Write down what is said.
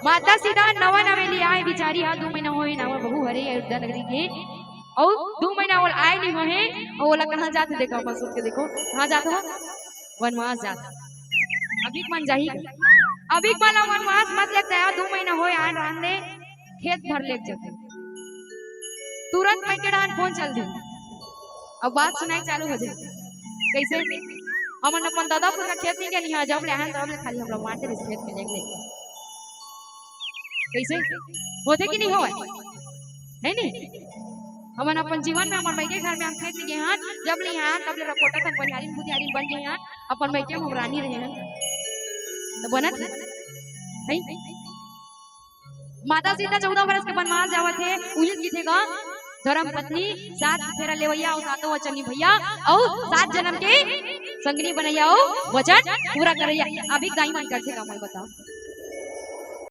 माता सीता नवा नवेली आए बिचारी हा 2 महीना होए ना बहु हरे अयोध्या नगरी के और 2 महीना और आए नहीं होए और बोला कहां जाते देखो अपन सोच के देखो कहां जाते हो वनवास जाते अभी मन जाही अभी वाला वनवास मत लगता है 2 महीना होए आन रांधे खेत भर ले जाते तुरंत मैं के डान फोन चल दी अब बात सुनाई चालू हो जाए कैसे हमन अपन दादापुर का खेत नहीं के नहीं जब ले तब ले खाली हम लोग मारते रहे खेत में लेके कैसे होते कि नहीं होए है नहीं हमन अपन जीवन में हमन बैठे घर में हम खेत के हाथ जब ले हां तब ले रकोटा तक बनियारी बुधियारी बन गए हां अपन बैठे हम रानी रहे हैं तो बनत है माता सीता 14 वर्ष के वनवास जावत है उहित की थे गा धर्म पत्नी 7 फेरा लेवैया और 7 वचनी भैया और 7 जन्म के संगनी बनैया और वचन पूरा करैया अभी दाई मन कर से का मैं बताओ